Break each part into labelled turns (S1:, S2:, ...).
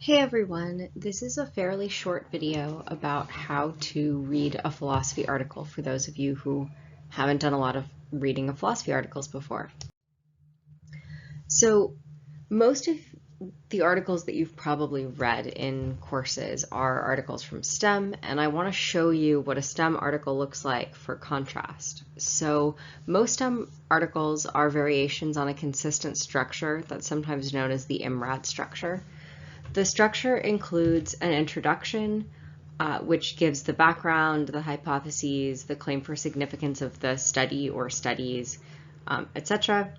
S1: Hey everyone, this is a fairly short video about how to read a philosophy article for those of you who haven't done a lot of reading of philosophy articles before. So most of the articles that you've probably read in courses are articles from STEM, and I want to show you what a STEM article looks like for contrast. So most STEM articles are variations on a consistent structure that's sometimes known as the IMRaD structure. The structure includes an introduction, which gives the background, the hypotheses, the claim for significance of the study or studies, etc.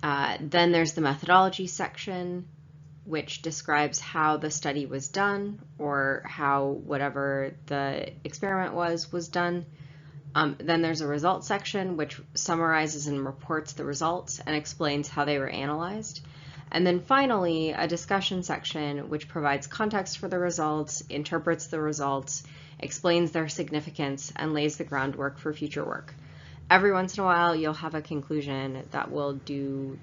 S1: Then there's the methodology section, which describes how the study was done or how whatever the experiment was done. Then there's a results section, which summarizes and reports the results and explains how they were analyzed. And then finally, a discussion section, which provides context for the results, interprets the results, explains their significance, and lays the groundwork for future work. Every once in a while, you'll have a conclusion that will do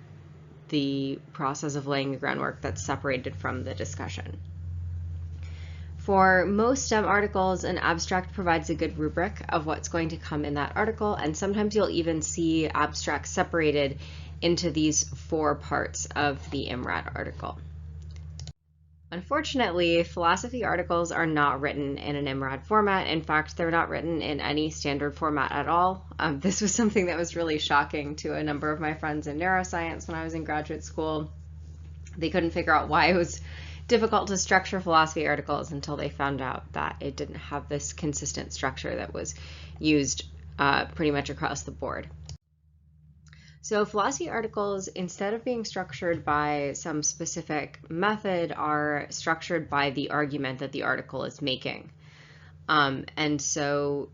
S1: the process of laying the groundwork that's separated from the discussion. For most STEM articles, an abstract provides a good rubric of what's going to come in that article, and sometimes you'll even see abstracts separated into these 4 parts of the IMRaD article. Unfortunately, philosophy articles are not written in an IMRaD format. In fact, they're not written in any standard format at all. This was something that was really shocking to a number of my friends in neuroscience when I was in graduate school. They couldn't figure out why it was difficult to structure philosophy articles until they found out that it didn't have this consistent structure that was used pretty much across the board. So philosophy articles, instead of being structured by some specific method, are structured by the argument that the article is making. And so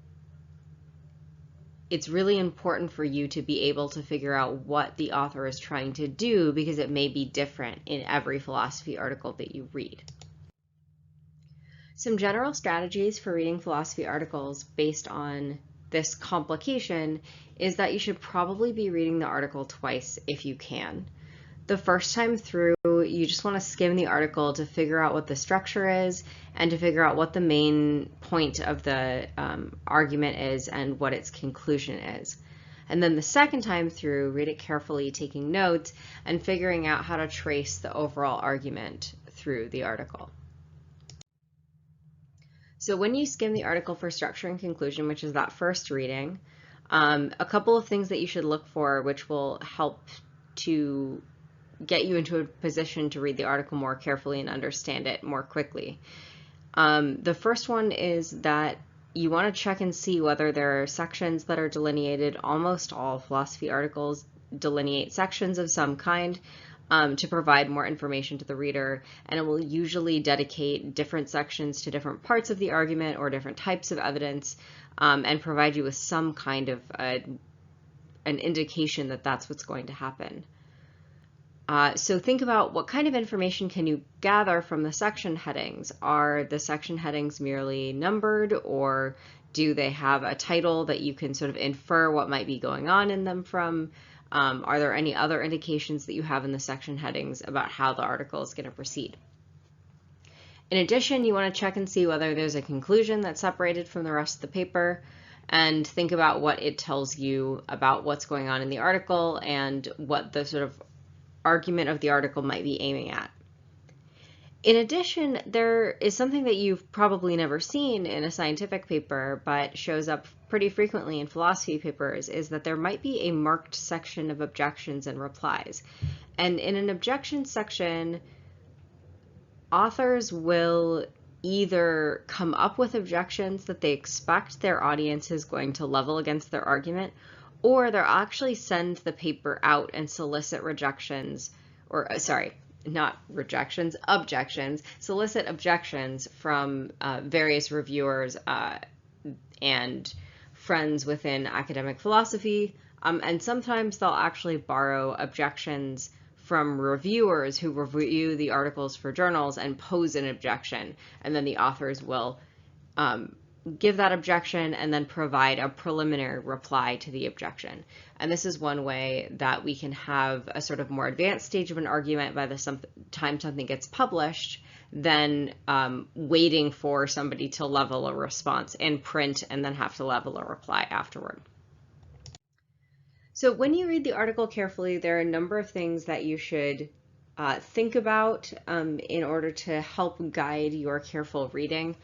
S1: it's really important for you to be able to figure out what the author is trying to do, because it may be different in every philosophy article that you read. Some general strategies for reading philosophy articles based on this complication is that you should probably be reading the article twice if you can. The first time through, you just want to skim the article to figure out what the structure is and to figure out what the main point of the argument is and what its conclusion is. And then the second time through, read it carefully, taking notes and figuring out how to trace the overall argument through the article. So when you skim the article for structure and conclusion, which is that first reading, a couple of things that you should look for, which will help to get you into a position to read the article more carefully and understand it more quickly. The first one is that you want to check and see whether there are sections that are delineated. Almost all philosophy articles delineate sections of some kind to provide more information to the reader, and it will usually dedicate different sections to different parts of the argument or different types of evidence, and provide you with some kind of an indication that that's what's going to happen. So think about what kind of information can you gather from the section headings. Are the section headings merely numbered, or do they have a title that you can sort of infer what might be going on in them from? Are there any other indications that you have in the section headings about how the article is going to proceed? In addition, you want to check and see whether there's a conclusion that's separated from the rest of the paper, and think about what it tells you about what's going on in the article and what the sort of argument of the article might be aiming at. In addition, there is something that you've probably never seen in a scientific paper, but shows up pretty frequently in philosophy papers, is that there might be a marked section of objections and replies. And in an objection section, authors will either come up with objections that they expect their audience is going to level against their argument, or they'll actually send the paper out and solicit rejections, or not rejections, objections, solicit objections from various reviewers and friends within academic philosophy. And sometimes they'll actually borrow objections from reviewers who review the articles for journals and pose an objection, and then the authors will give that objection and then provide a preliminary reply to the objection. And this is one way that we can have a sort of more advanced stage of an argument by the time something gets published than waiting for somebody to level a response in print and then have to level a reply afterward. So when you read the article carefully, there are a number of things that you should think about in order to help guide your careful reading.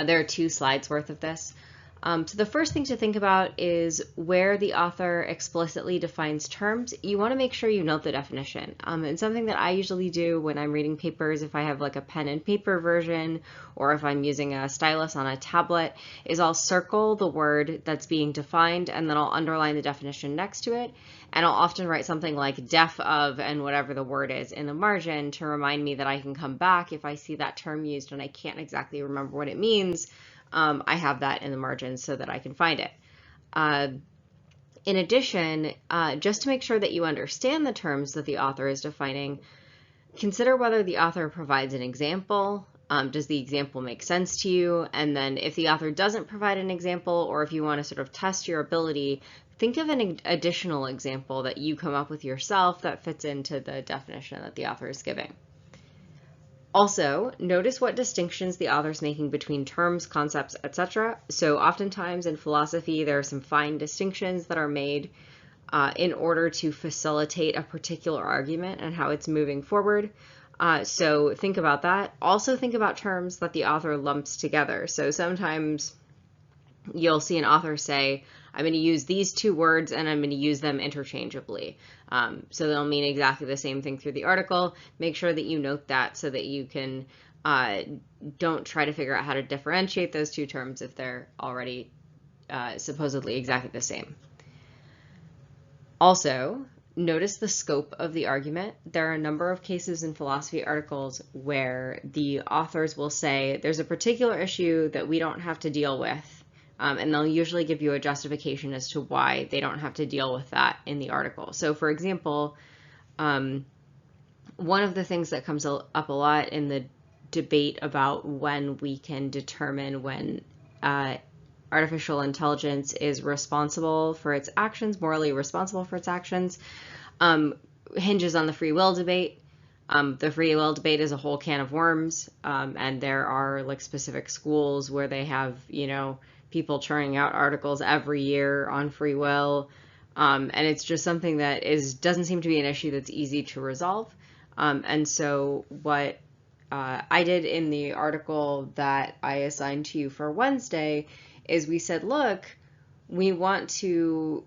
S1: There are 2 slides worth of this. So the first thing to think about is where the author explicitly defines terms. You want to make sure you note the definition. And something that I usually do when I'm reading papers, if I have like a pen and paper version, or if I'm using a stylus on a tablet, is I'll circle the word that's being defined and then I'll underline the definition next to it. And I'll often write something like def of and whatever the word is in the margin to remind me that I can come back if I see that term used and I can't exactly remember what it means. I have that in the margin so that I can find it. In addition, just to make sure that you understand the terms that the author is defining, consider whether the author provides an example. Does the example make sense to you? And then if the author doesn't provide an example, or if you want to sort of test your ability, think of an additional example that you come up with yourself that fits into the definition that the author is giving. Also, notice what distinctions the author is making between terms, concepts, etc. So oftentimes in philosophy, there are some fine distinctions that are made in order to facilitate a particular argument and how it's moving forward. So think about that. Also think about terms that the author lumps together. So sometimes you'll see an author say, I'm going to use these 2 words and I'm going to use them interchangeably. So they'll mean exactly the same thing through the article. Make sure that you note that so that you can don't try to figure out how to differentiate those 2 terms if they're already supposedly exactly the same. Also, notice the scope of the argument. There are a number of cases in philosophy articles where the authors will say there's a particular issue that we don't have to deal with. And they'll usually give you a justification as to why they don't have to deal with that in the article. So for example, one of the things that comes up a lot in the debate about when we can determine when artificial intelligence is responsible for its actions, morally responsible for its actions, hinges on the free will debate. The free will debate is a whole can of worms, and there are like specific schools where they have, people churning out articles every year on free will, and it's just something that doesn't seem to be an issue that's easy to resolve. And so what I did in the article that I assigned to you for Wednesday is we said, look, we want to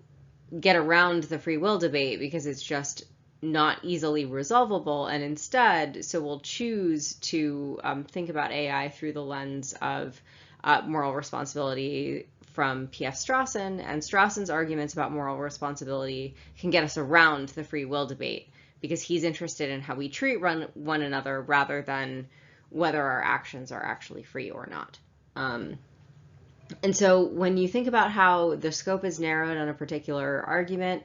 S1: get around the free will debate because it's just not easily resolvable, and instead, so we'll choose to think about AI through the lens of moral responsibility from P.F. Strawson, and Strawson's arguments about moral responsibility can get us around the free will debate because he's interested in how we treat one another rather than whether our actions are actually free or not. And so when you think about how the scope is narrowed on a particular argument,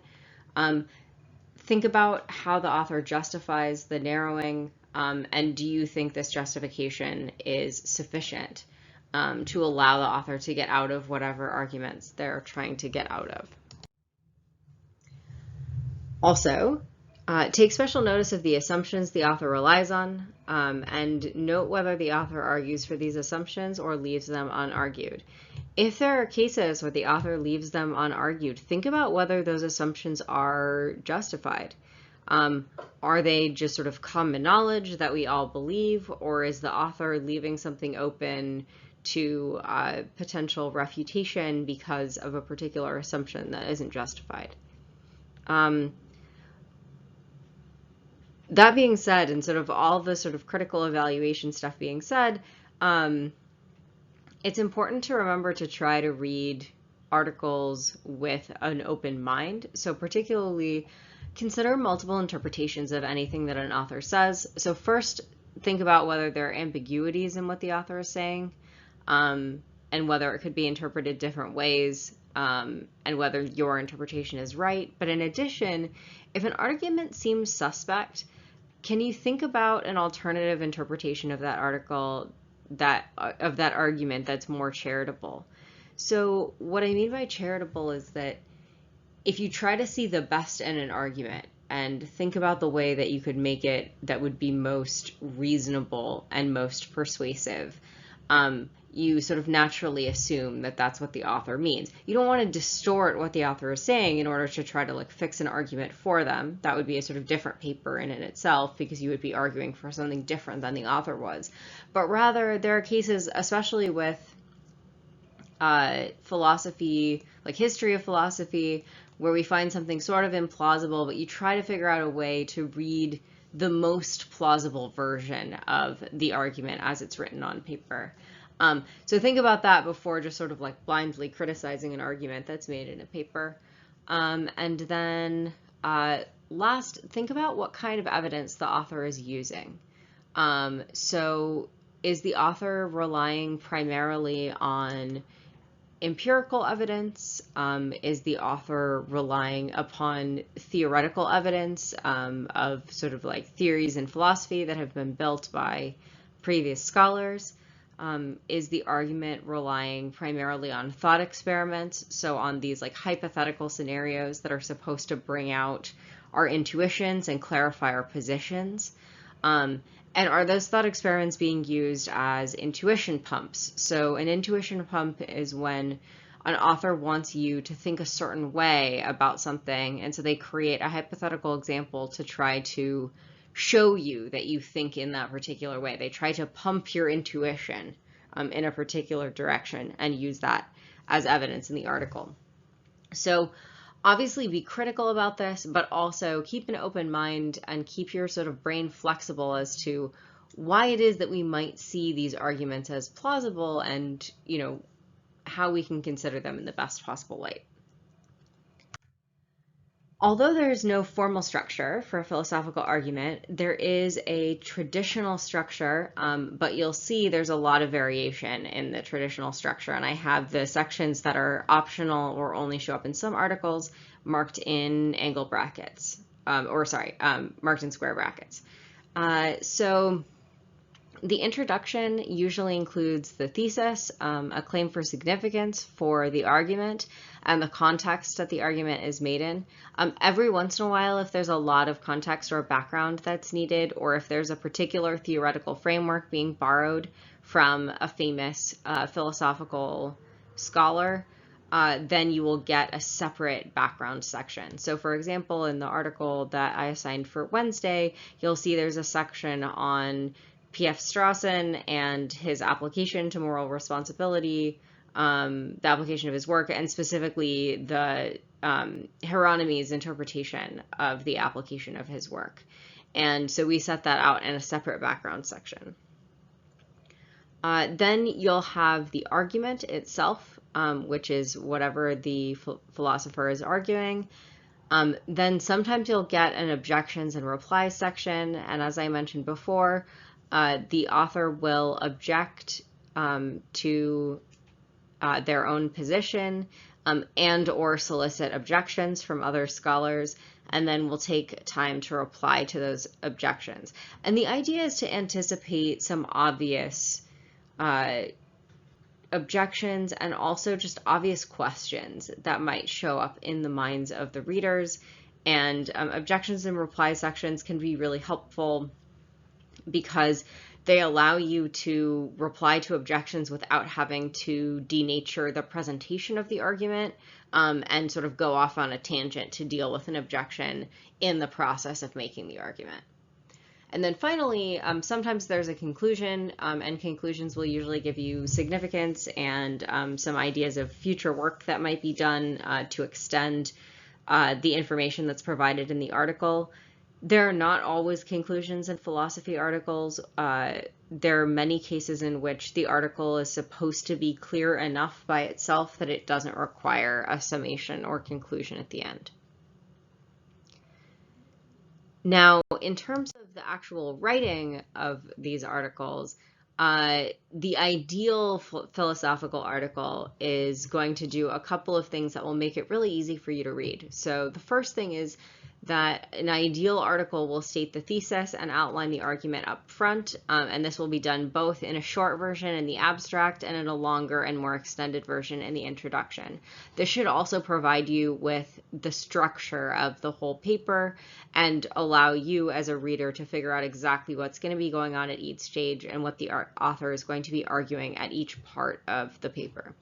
S1: think about how the author justifies the narrowing, and do you think this justification is sufficient to allow the author to get out of whatever arguments they're trying to get out of. Also, take special notice of the assumptions the author relies on, and note whether the author argues for these assumptions or leaves them unargued. If there are cases where the author leaves them unargued, think about whether those assumptions are justified. Are they just sort of common knowledge that we all believe, or is the author leaving something open to potential refutation because of a particular assumption that isn't justified? That being said, and sort of all the sort of critical evaluation stuff being said, it's important to remember to try to read articles with an open mind. So particularly consider multiple interpretations of anything that an author says. So first, think about whether there are ambiguities in what the author is saying, and whether it could be interpreted different ways, and whether your interpretation is right. But in addition, if an argument seems suspect, can you think about an alternative interpretation of that article, of that argument that's more charitable? So what I mean by charitable is that if you try to see the best in an argument and think about the way that you could make it that would be most reasonable and most persuasive, you sort of naturally assume that that's what the author means. You don't want to distort what the author is saying in order to try to like fix an argument for them. That would be a sort of different paper in itself, because you would be arguing for something different than the author was. But rather, there are cases, especially with philosophy, like history of philosophy, where we find something sort of implausible, but you try to figure out a way to read the most plausible version of the argument as it's written on paper. So think about that before just sort of like blindly criticizing an argument that's made in a paper. And then last, think about what kind of evidence the author is using. So is the author relying primarily on empirical evidence? Is the author relying upon theoretical evidence of sort of like theories in philosophy that have been built by previous scholars? Is the argument relying primarily on thought experiments, so on these like hypothetical scenarios that are supposed to bring out our intuitions and clarify our positions? And are those thought experiments being used as intuition pumps? So an intuition pump is when an author wants you to think a certain way about something, and so they create a hypothetical example to try to show you that you think in that particular way. They try to pump your intuition in a particular direction and use that as evidence in the article. So obviously be critical about this, but also keep an open mind and keep your sort of brain flexible as to why it is that we might see these arguments as plausible, and, you know, how we can consider them in the best possible light. Although there is no formal structure for a philosophical argument, there is a traditional structure, but you'll see there's a lot of variation in the traditional structure. And I have the sections that are optional or only show up in some articles marked in angle brackets, marked in square brackets. So the introduction usually includes the thesis, a claim for significance for the argument, and the context that the argument is made in. Every once in a while, if there's a lot of context or background that's needed, or if there's a particular theoretical framework being borrowed from a famous philosophical scholar, then you will get a separate background section. So for example, in the article that I assigned for Wednesday, you'll see there's a section on P.F. Strawson and his application to moral responsibility, the application of his work, and specifically the Hieronymus' interpretation of the application of his work. And so we set that out in a separate background section. Then you'll have the argument itself, which is whatever the philosopher is arguing. Then sometimes you'll get an objections and replies section, and as I mentioned before, the author will object to their own position and or solicit objections from other scholars, and then we'll take time to reply to those objections. And the idea is to anticipate some obvious objections and also just obvious questions that might show up in the minds of the readers. And objections and reply sections can be really helpful because they allow you to reply to objections without having to denature the presentation of the argument and sort of go off on a tangent to deal with an objection in the process of making the argument. And then finally, sometimes there's a conclusion, and conclusions will usually give you significance and some ideas of future work that might be done to extend the information that's provided in the article. There are not always conclusions in philosophy articles. There are many cases in which the article is supposed to be clear enough by itself that it doesn't require a summation or conclusion at the end. Now, in terms of the actual writing of these articles, the ideal philosophical article is going to do a couple of things that will make it really easy for you to read. So the first thing is that an ideal article will state the thesis and outline the argument up front, and this will be done both in a short version in the abstract and in a longer and more extended version in the introduction. This should also provide you with the structure of the whole paper and allow you as a reader to figure out exactly what's going to be going on at each stage and what the author is going to be arguing at each part of the paper.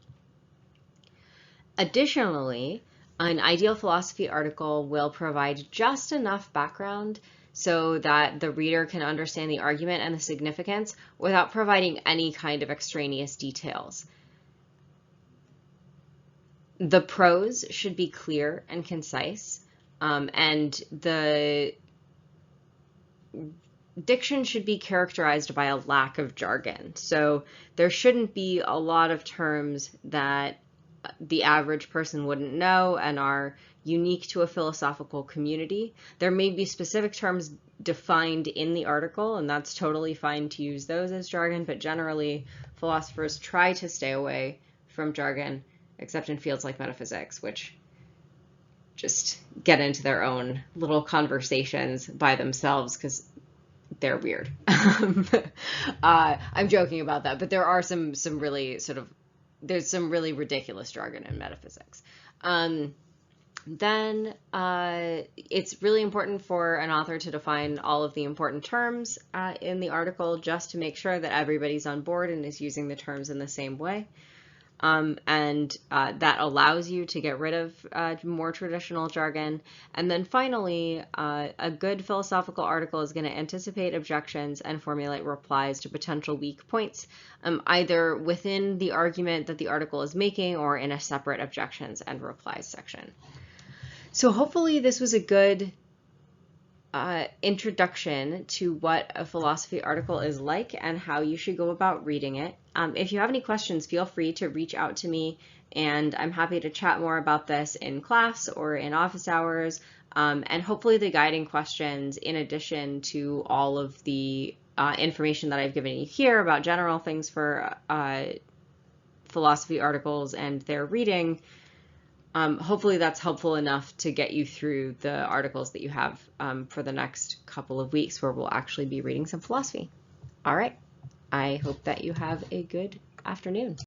S1: Additionally, an ideal philosophy article will provide just enough background so that the reader can understand the argument and the significance without providing any kind of extraneous details. The prose should be clear and concise, and the diction should be characterized by a lack of jargon. So there shouldn't be a lot of terms that the average person wouldn't know and are unique to a philosophical community. There may be specific terms defined in the article, and that's totally fine to use those as jargon, but generally philosophers try to stay away from jargon, except in fields like metaphysics, which just get into their own little conversations by themselves because they're weird. I'm joking about that, but there are some really there's some really ridiculous jargon in metaphysics. Then it's really important for an author to define all of the important terms in the article just to make sure that everybody's on board and is using the terms in the same way. That allows you to get rid of more traditional jargon. And then finally, a good philosophical article is going to anticipate objections and formulate replies to potential weak points, either within the argument that the article is making or in a separate objections and replies section. So hopefully this was a good introduction to what a philosophy article is like and how you should go about reading it. If you have any questions, feel free to reach out to me, and I'm happy to chat more about this in class or in office hours. And hopefully the guiding questions, in addition to all of the information that I've given you here about general things for philosophy articles and their reading, hopefully that's helpful enough to get you through the articles that you have for the next couple of weeks where we'll actually be reading some philosophy. All right. I hope that you have a good afternoon.